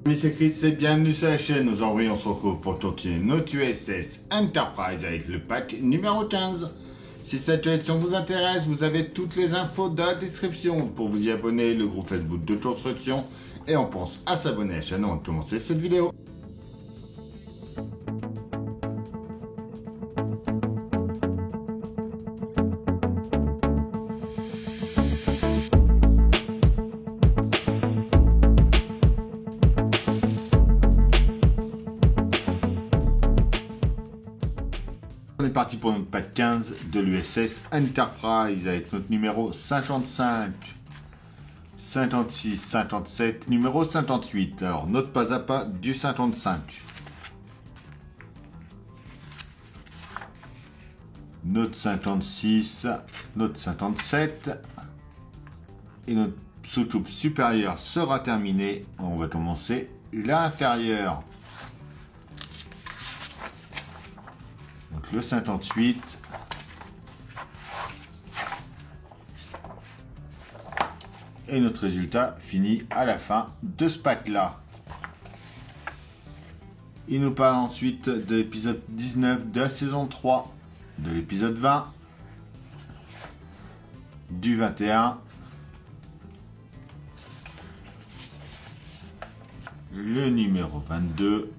Salut, c'est Chris et bienvenue sur la chaîne. Aujourd'hui on se retrouve pour continuer notre USS Enterprise avec le pack numéro 15. Si cette collection vous intéresse, vous avez toutes les infos dans la description. Pour vous y abonner, le groupe Facebook de construction. Et on pense à s'abonner à la chaîne avant de commencer cette vidéo. On est parti pour notre pack 15 de l'USS Enterprise avec notre numéro 55, 56, 57, numéro 58. Alors, note pas à pas du 55. Note 56, note 57. Et notre sous-coupe supérieure sera terminée. On va commencer l'inférieur. Donc le 58. Et notre résultat finit à la fin de ce pack-là. Il nous parle ensuite de l'épisode 19 de la saison 3, de l'épisode 20, du 21, le numéro 22,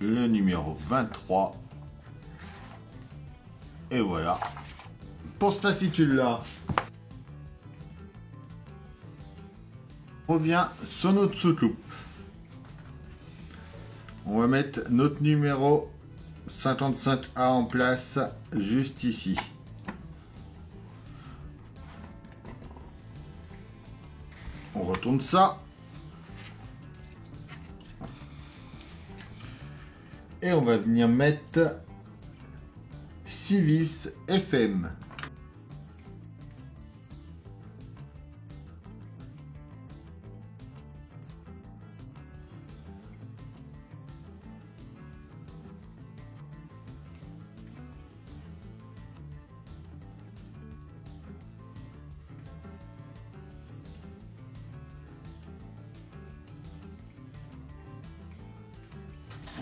le numéro 23, et voilà pour ce fascicule-là. On revient sur notre sous-coupe. On va mettre notre numéro 55A en place juste ici. On retourne ça. Et on va venir mettre Civis FM.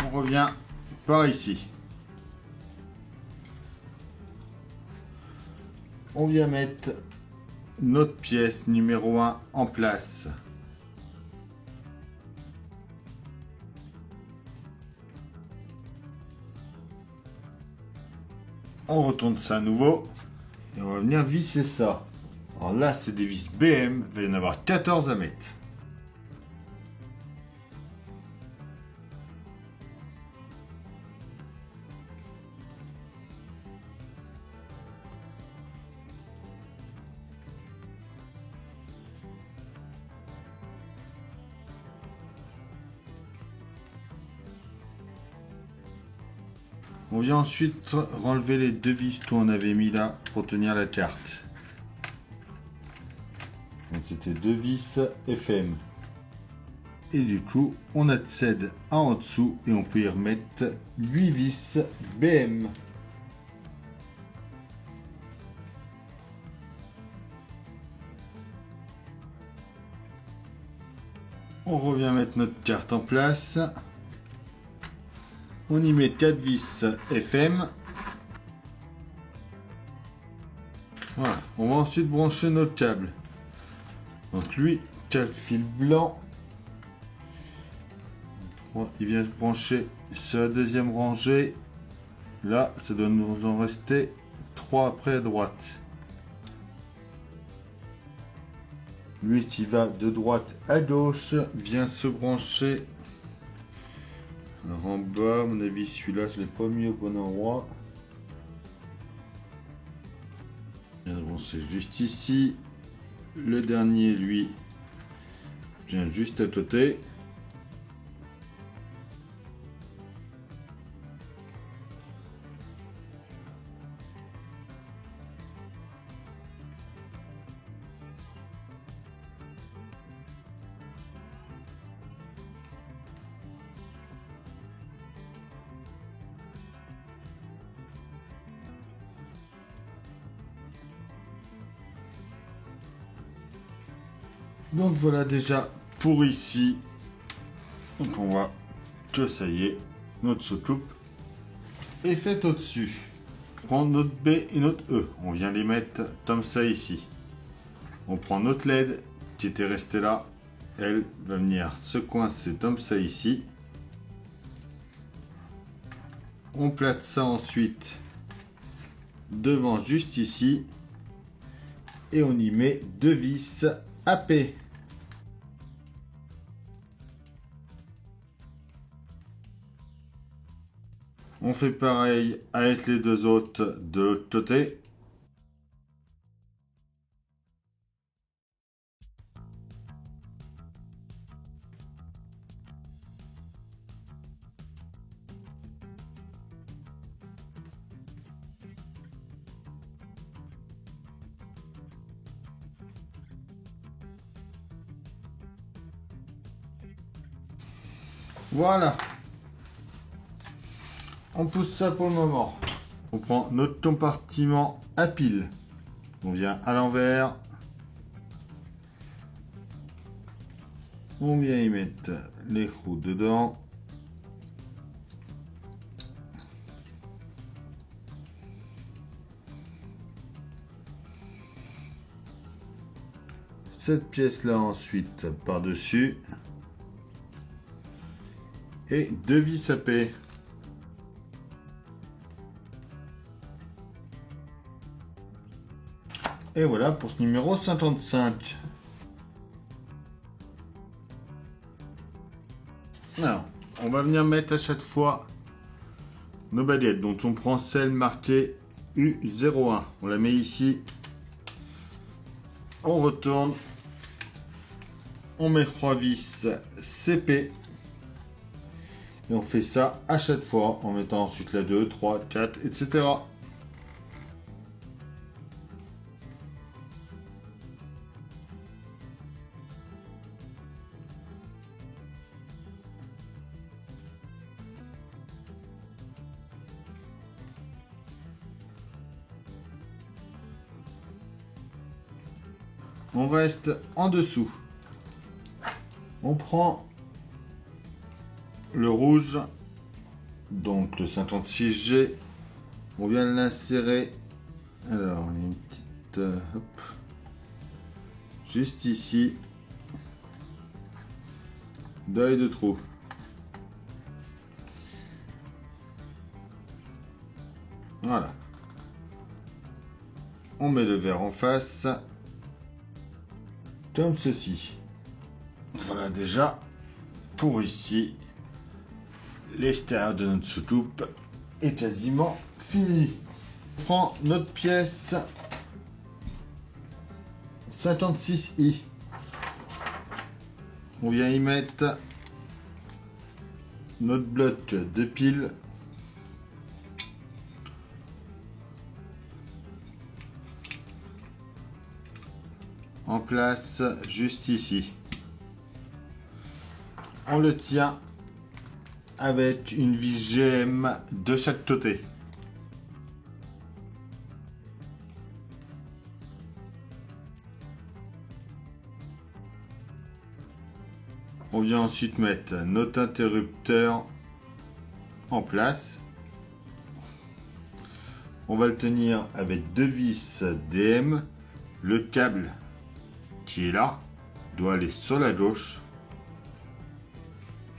On revient par ici. On vient mettre notre pièce numéro 1 en place. On retourne ça à nouveau. Et on va venir visser ça. Alors là, c'est des vis BM. Il va y en avoir 14 à mettre. On vient ensuite enlever les deux vis qu'on avait mis là pour tenir la carte. C'était deux vis FM. Et du coup, on accède à en dessous et on peut y remettre 8 vis BM. On revient mettre notre carte en place. On y met 4 vis FM. Voilà. On va ensuite brancher notre câble. Donc lui, câble fil blanc. Bon, il vient se brancher sur la deuxième rangée. Là, ça doit nous en rester 3 après à droite. Lui qui va de droite à gauche vient se brancher. Alors en bas, à mon avis, celui-là, je ne l'ai pas mis au bon endroit. Bon, c'est juste ici. Le dernier, lui, vient juste à côté. Donc voilà déjà pour ici. Donc on voit que ça y est, notre soucoupe est faite au-dessus. Prendre notre B et notre E. On vient les mettre comme ça ici. On prend notre LED qui était restée là. Elle va venir se coincer comme ça ici. On place ça ensuite devant juste ici. Et on y met 2 vis AP. On fait pareil avec les deux autres de l'autre côté. Voilà. On pousse ça pour le moment. On prend notre compartiment à pile. On vient à l'envers. On vient y mettre les roues dedans. Cette pièce là ensuite par-dessus. Et 2 vis AP. Et voilà pour ce numéro 55. Alors, on va venir mettre à chaque fois nos baguettes. Donc on prend celle marquée U01. On la met ici. On retourne. On met 3 vis CP. Et on fait ça à chaque fois en mettant ensuite la 2, 3, 4, etc. On reste en dessous. On prend le rouge, donc le 56G. On vient l'insérer. Alors, une petite... hop, juste ici. D'œil de trou. Voilà. On met le verre en face. Comme ceci. Voilà déjà pour ici. L'extérieur de notre soucoupe est quasiment fini. On prend notre pièce 56i. On vient y mettre notre bloc de pile. En place juste ici. On le tient avec une vis GM de chaque côté. On vient ensuite mettre notre interrupteur en place. On va le tenir avec 2 vis DM. Le câble qui est là doit aller sur la gauche,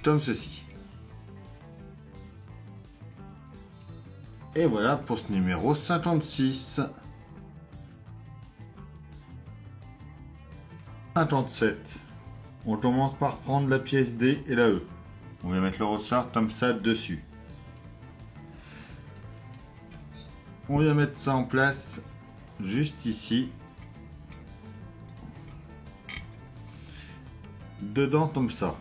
comme ceci. Et voilà pour ce numéro 56. 57. On commence par prendre la pièce D et la E. On va mettre le ressort comme ça dessus. On vient mettre ça en place juste ici. Dedans comme ça.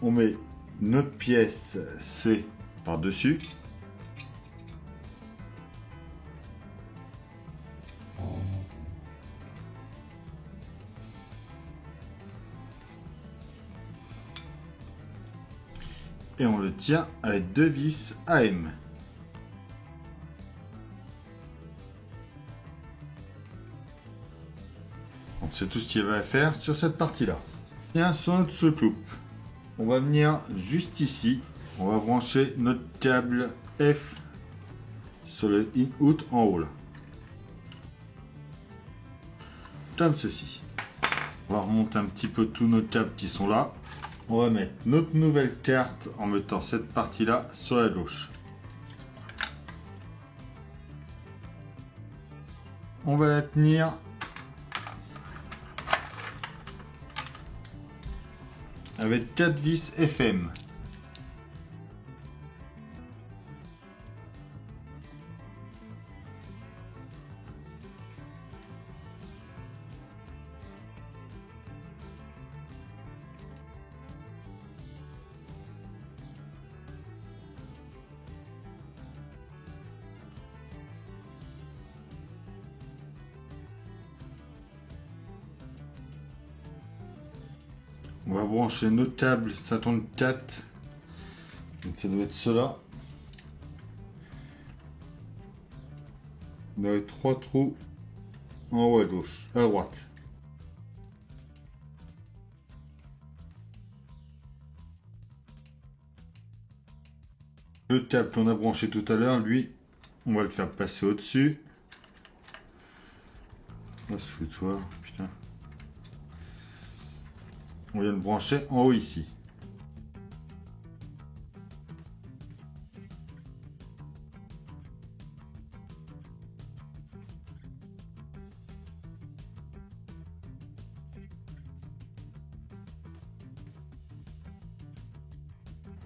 On met notre pièce C par-dessus. Et on le tient avec 2 vis AM. c'est tout ce qu'il y avait à faire sur cette partie-là. Bien, sur notre soucoupe, on va venir juste ici. On va brancher notre câble F sur le in-out en haut là. Comme ceci. On va remonter un petit peu tous nos câbles qui sont là. On va mettre notre nouvelle carte en mettant cette partie-là sur la gauche. On va la tenir avec 4 vis FM. On va brancher nos câbles, ça tourne 4. Donc ça doit être cela. On a 3 trous en haut à gauche, à droite. Le câble qu'on a branché tout à l'heure, lui, on va le faire passer au-dessus. Oh, se fout-toi, putain. On vient de brancher en haut ici.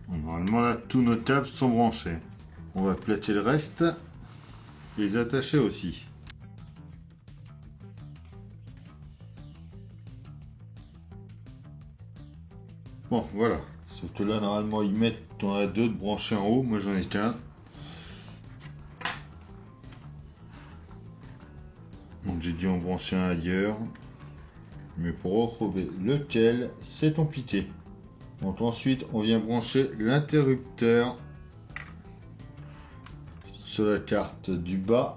Normalement là, tous nos câbles sont branchés. On va plaquer le reste et les attacher aussi. Bon, voilà. Sauf que là, normalement, ils mettent, on a 2 de branchés en haut. Moi, j'en ai qu'un. Donc, j'ai dû en brancher un ailleurs. Mais pour retrouver lequel, c'est compliqué. Donc, ensuite, on vient brancher l'interrupteur sur la carte du bas.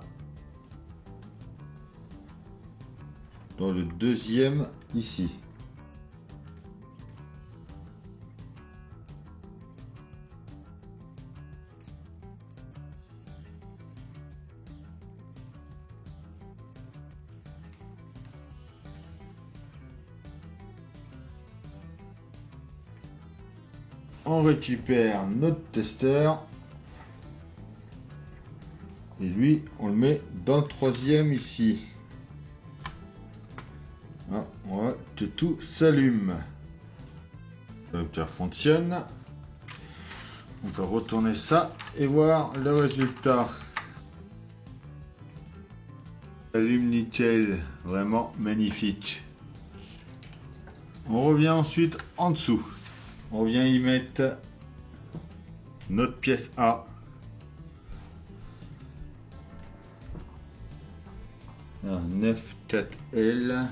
Dans le deuxième, ici. On récupère notre testeur et lui on le met dans le troisième ici. Ah, on voit que tout s'allume. Le capteur fonctionne. On peut retourner ça et voir le résultat. Allume nickel, vraiment magnifique. On revient ensuite en dessous. On vient y mettre notre pièce A. Un 9-4L.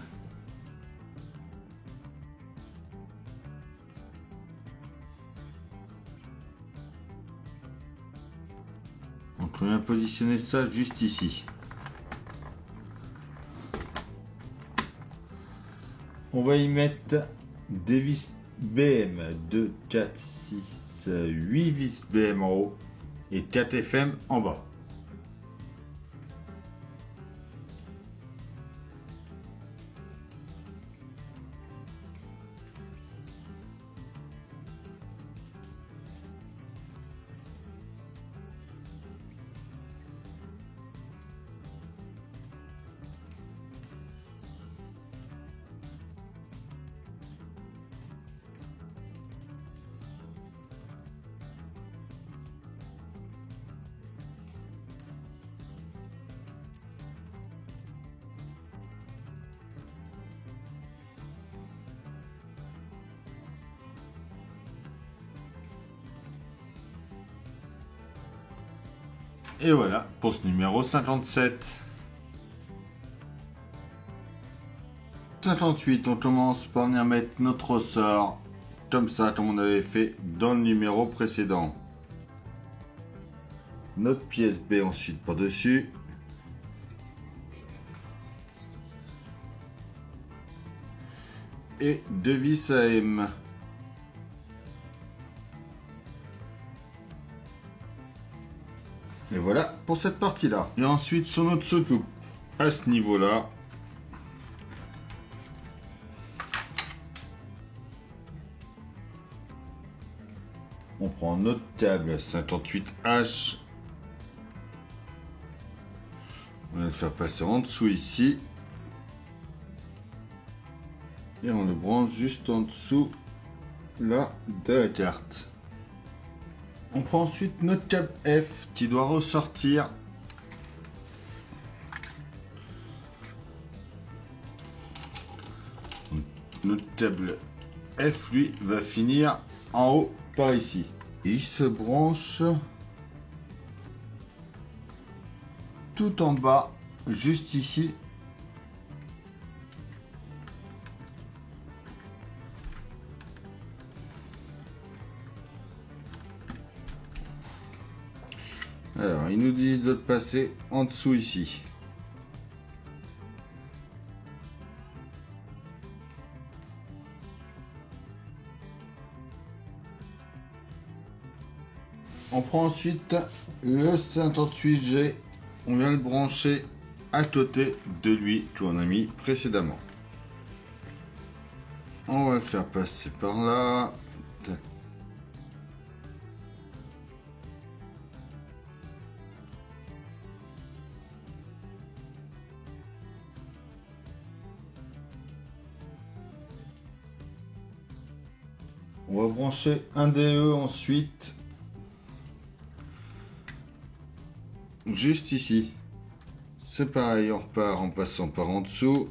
Donc on vient positionner ça juste ici. On va y mettre des vis BM 2, 4, 6, 8 vis BM en haut et 4 FM en bas. Et voilà pour ce numéro 57. 58, on commence par venir mettre notre ressort, comme ça, comme on avait fait dans le numéro précédent. Notre pièce B ensuite par-dessus. et 2 vis AM. Et voilà pour cette partie-là. Et ensuite, sur notre surcoupe, à ce niveau-là, on prend notre table 58H. On va le faire passer en dessous ici. Et on le branche juste en dessous là de la carte. On prend ensuite notre câble F qui doit ressortir. Notre câble F, lui, va finir en haut par ici. Et il se branche tout en bas, juste ici. Alors, il nous dit de passer en dessous ici. On prend ensuite le 58G. On vient le brancher à côté de lui qu'on a mis précédemment. On va le faire passer par là. On va brancher un DE ensuite. Juste ici. C'est pareil, on repart en passant par en dessous.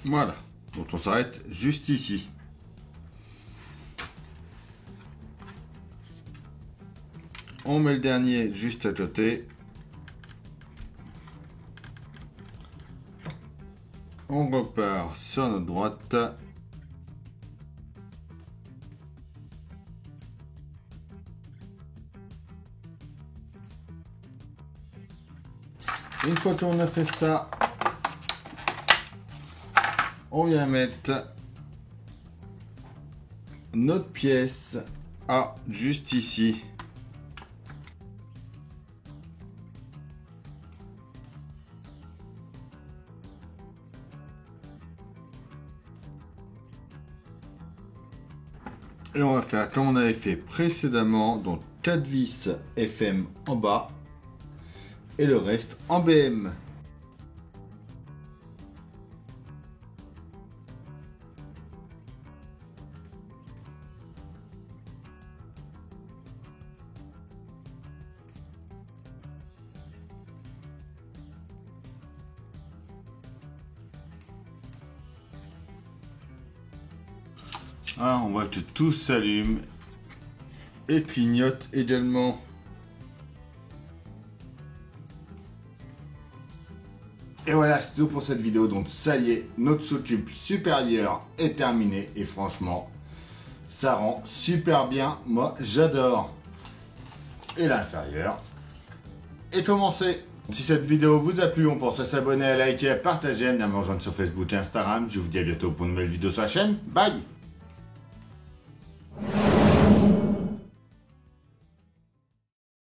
Voilà. Donc on s'arrête juste ici. On met le dernier juste à côté. On repart sur notre droite. Une fois qu'on a fait ça, on vient mettre notre pièce à juste ici. Et on va faire comme on avait fait précédemment, donc 4 vis FM en bas et le reste en BM. Ah, on voit que tout s'allume et clignote également. Et voilà, c'est tout pour cette vidéo. Donc ça y est, notre sous-tube supérieur est terminé. Et franchement, ça rend super bien. Moi, j'adore. Et l'inférieur est commencé. Si cette vidéo vous a plu, on pense à s'abonner, à liker, à partager, à venir me rejoindre sur Facebook et Instagram. Je vous dis à bientôt pour une nouvelle vidéo sur la chaîne. Bye!